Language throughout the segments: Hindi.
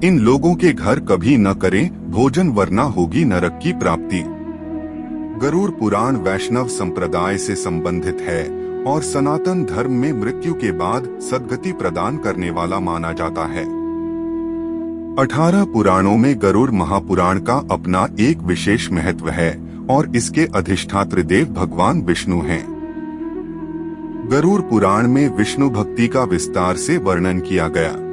इन लोगों के घर कभी न करें भोजन वरना होगी नरक की प्राप्ति। गरुड़ पुराण वैष्णव संप्रदाय से संबंधित है और सनातन धर्म में मृत्यु के बाद सद्गति प्रदान करने वाला माना जाता है। 18 पुराणों में गरुड़ महापुराण का अपना एक विशेष महत्व है और इसके अधिष्ठात्र देव भगवान विष्णु हैं। गरुड़ पुराण में विष्णु भक्ति का विस्तार से वर्णन किया गया।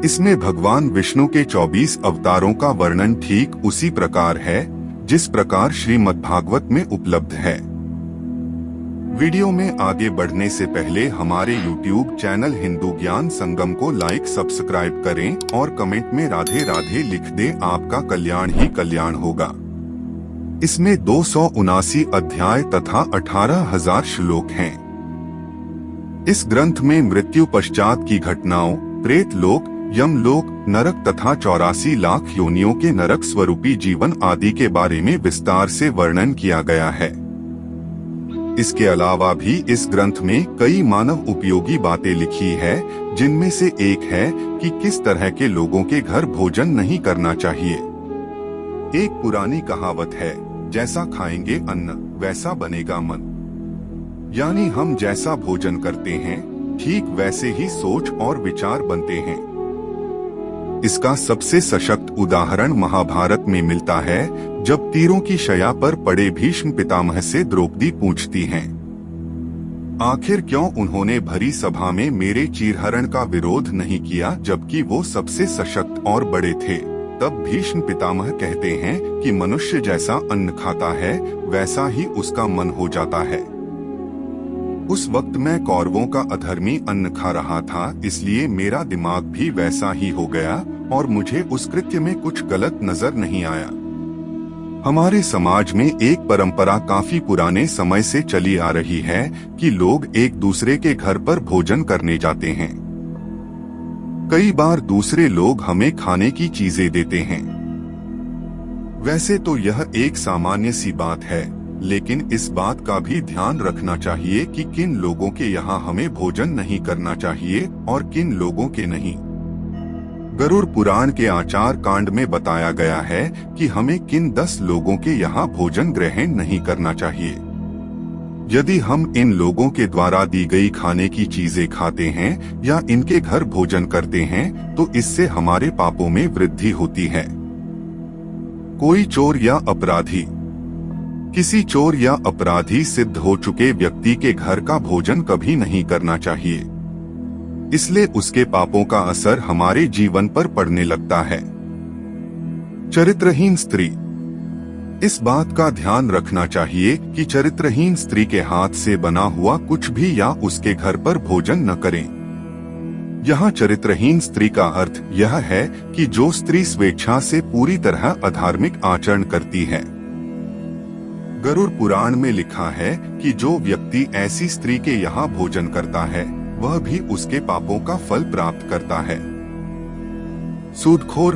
इसमें भगवान विष्णु के 24 अवतारों का वर्णन ठीक उसी प्रकार है जिस प्रकार श्रीमद्भागवत में उपलब्ध है। वीडियो में आगे बढ़ने से पहले हमारे YouTube चैनल हिंदू ज्ञान संगम को लाइक सब्सक्राइब करें और कमेंट में राधे राधे लिख दें, आपका कल्याण ही कल्याण होगा। इसमें 279 अध्याय तथा 18,000 श्लोक हैं। इस ग्रंथ में मृत्यु पश्चात की घटनाओं, प्रेत लोक, यमलोक, नरक तथा 84 लाख योनियों के नरक स्वरूपी जीवन आदि के बारे में विस्तार से वर्णन किया गया है। इसके अलावा भी इस ग्रंथ में कई मानव उपयोगी बातें लिखी है, जिनमें से एक है कि किस तरह के लोगों के घर भोजन नहीं करना चाहिए। एक पुरानी कहावत है, जैसा खाएंगे अन्न वैसा बनेगा मन। यानी हम जैसा भोजन करते हैं ठीक वैसे ही सोच और विचार बनते हैं। इसका सबसे सशक्त उदाहरण महाभारत में मिलता है, जब तीरों की शैया पर पड़े भीष्म पितामह से द्रौपदी पूछती हैं, आखिर क्यों उन्होंने भरी सभा में मेरे चीरहरण का विरोध नहीं किया जबकि वो सबसे सशक्त और बड़े थे। तब भीष्म पितामह कहते हैं कि मनुष्य जैसा अन्न खाता है वैसा ही उसका मन हो जाता है। उस वक्त मैं कौरवों का अधर्मी अन्न खा रहा था, इसलिए मेरा दिमाग भी वैसा ही हो गया और मुझे उस कृत्य में कुछ गलत नजर नहीं आया। हमारे समाज में एक परंपरा काफी पुराने समय से चली आ रही है कि लोग एक दूसरे के घर पर भोजन करने जाते हैं। कई बार दूसरे लोग हमें खाने की चीजें देते हैं। वैसे तो यह एक सामान्य सी बात है, लेकिन इस बात का भी ध्यान रखना चाहिए कि किन लोगों के यहाँ हमें भोजन नहीं करना चाहिए और किन लोगों के नहीं। गरुड़ पुराण के आचार कांड में बताया गया है कि हमें किन 10 लोगों के यहाँ भोजन ग्रहण नहीं करना चाहिए। यदि हम इन लोगों के द्वारा दी गई खाने की चीजें खाते हैं या इनके घर भोजन करते हैं तो इससे हमारे पापों में वृद्धि होती है। कोई चोर या अपराधी, किसी चोर या अपराधी सिद्ध हो चुके व्यक्ति के घर का भोजन कभी नहीं करना चाहिए, इसलिए उसके पापों का असर हमारे जीवन पर पड़ने लगता है। चरित्रहीन स्त्री, इस बात का ध्यान रखना चाहिए कि चरित्रहीन स्त्री के हाथ से बना हुआ कुछ भी या उसके घर पर भोजन न करें। यहाँ चरित्रहीन स्त्री का अर्थ यह है कि जो स्त्री स्वेच्छा से पूरी तरह अधार्मिक आचरण करती है। गरुड़ पुराण में लिखा है कि जो व्यक्ति ऐसी स्त्री के यहाँ भोजन करता है वह भी उसके पापों का फल प्राप्त करता है। सूदखोर,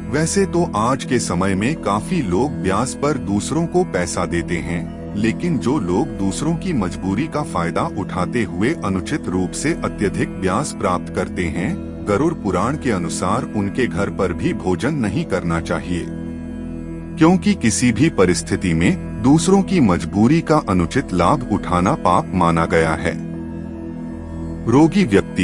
वैसे तो आज के समय में काफी लोग ब्याज पर दूसरों को पैसा देते हैं, लेकिन जो लोग दूसरों की मजबूरी का फायदा उठाते हुए अनुचित रूप से अत्यधिक ब्याज प्राप्त करते हैं, गरुड़ पुराण के अनुसार उनके घर पर भी भोजन नहीं करना चाहिए, क्योंकि किसी भी परिस्थिति में दूसरों की मजबूरी का अनुचित लाभ उठाना पाप माना गया है। रोगी व्यक्ति,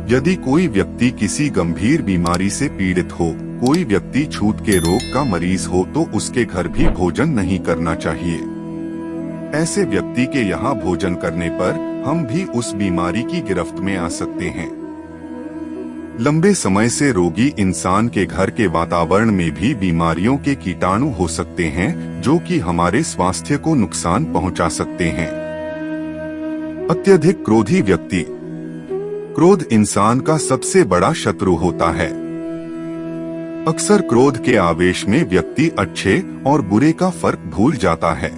यदि कोई व्यक्ति किसी गंभीर बीमारी से पीड़ित हो, कोई व्यक्ति छूत के रोग का मरीज हो तो उसके घर भी भोजन नहीं करना चाहिए। ऐसे व्यक्ति के यहाँ भोजन करने पर हम भी उस बीमारी की गिरफ्त में आ सकते हैं। लंबे समय से रोगी इंसान के घर के वातावरण में भी बीमारियों के कीटाणु हो सकते हैं, जो कि हमारे स्वास्थ्य को नुकसान पहुंचा सकते हैं। अत्यधिक क्रोधी व्यक्ति, क्रोध इंसान का सबसे बड़ा शत्रु होता है। अक्सर क्रोध के आवेश में व्यक्ति अच्छे और बुरे का फर्क भूल जाता है।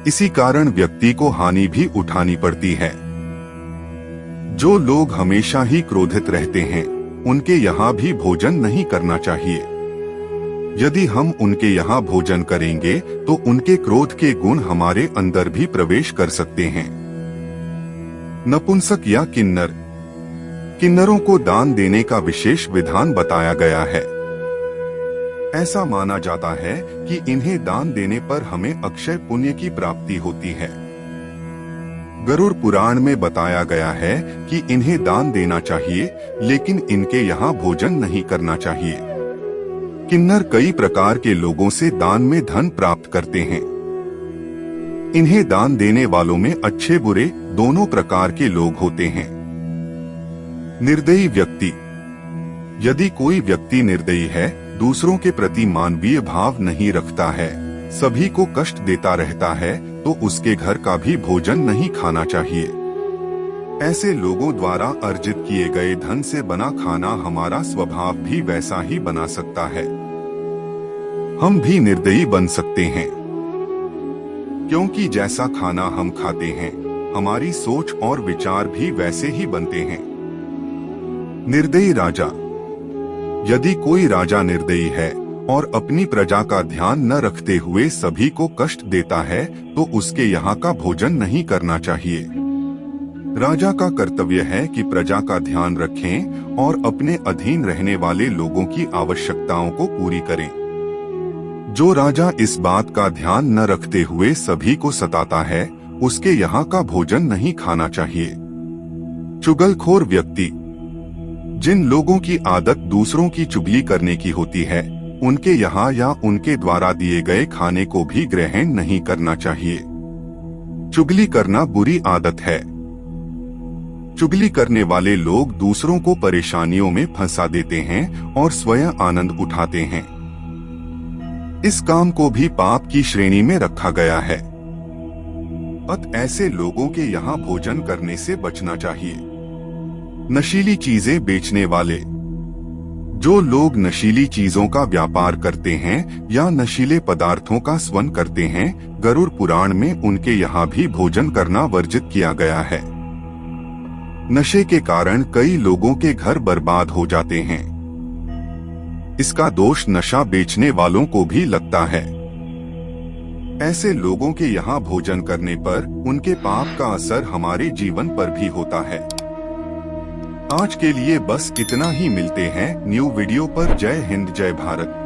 इसी कारण व्यक्ति को हानि भी उठानी पड़ती है। जो लोग हमेशा ही क्रोधित रहते हैं उनके यहाँ भी भोजन नहीं करना चाहिए। यदि हम उनके यहाँ भोजन करेंगे तो उनके क्रोध के गुण हमारे अंदर भी प्रवेश कर सकते हैं। नपुंसक या किन्नर, किन्नरों को दान देने का विशेष विधान बताया गया है। ऐसा माना जाता है कि इन्हें दान देने पर हमें अक्षय पुण्य की प्राप्ति होती है। गरुड़ पुराण में बताया गया है कि इन्हें दान देना चाहिए, लेकिन इनके यहाँ भोजन नहीं करना चाहिए। किन्नर कई प्रकार के लोगों से दान में धन प्राप्त करते हैं। इन्हें दान देने वालों में अच्छे बुरे दोनों प्रकार के लोग होते हैं। निर्दयी व्यक्ति। यदि कोई व्यक्ति निर्दयी है, दूसरों के प्रति मानवीय भाव नहीं रखता है, सभी को कष्ट देता रहता है, तो उसके घर का भी भोजन नहीं खाना चाहिए। ऐसे लोगों द्वारा अर्जित किए गए धन से बना खाना हमारा स्वभाव भी वैसा ही बना सकता है। हम भी निर्दयी बन सकते हैं, क्योंकि जैसा खाना हम खाते हैं, हमारी सोच और विचार भी वैसे ही बनते हैं। निर्दयी राजा। यदि कोई राजा निर्दयी है और अपनी प्रजा का ध्यान न रखते हुए सभी को कष्ट देता है, तो उसके यहाँ का भोजन नहीं करना चाहिए। राजा का कर्तव्य है कि प्रजा का ध्यान रखें और अपने अधीन रहने वाले लोगों की आवश्यकताओं को पूरी करें। जो राजा इस बात का ध्यान न रखते हुए सभी को सताता है, उसके यहाँ का भोजन नहीं खाना चाहिए। चुगलखोर व्यक्ति। जिन लोगों की आदत दूसरों की चुगली करने की होती है, उनके यहाँ या उनके द्वारा दिए गए खाने को भी ग्रहण नहीं करना चाहिए। चुगली करना बुरी आदत है। चुगली करने वाले लोग दूसरों को परेशानियों में फंसा देते हैं और स्वयं आनंद उठाते हैं। इस काम को भी पाप की श्रेणी में रखा गया है। अत ऐसे लोगों के यहाँ भोजन करने से बचना चाहिए। नशीली चीजें बेचने वाले। जो लोग नशीली चीजों का व्यापार करते हैं या नशीले पदार्थों का सेवन करते हैं, गरुड़ पुराण में उनके यहाँ भी भोजन करना वर्जित किया गया है। नशे के कारण कई लोगों के घर बर्बाद हो जाते हैं। इसका दोष नशा बेचने वालों को भी लगता है। ऐसे लोगों के यहाँ भोजन करने पर उनके पाप का असर हमारे जीवन पर भी होता है। आज के लिए बस इतना ही। मिलते हैं न्यू वीडियो पर। जय हिंद, जय भारत।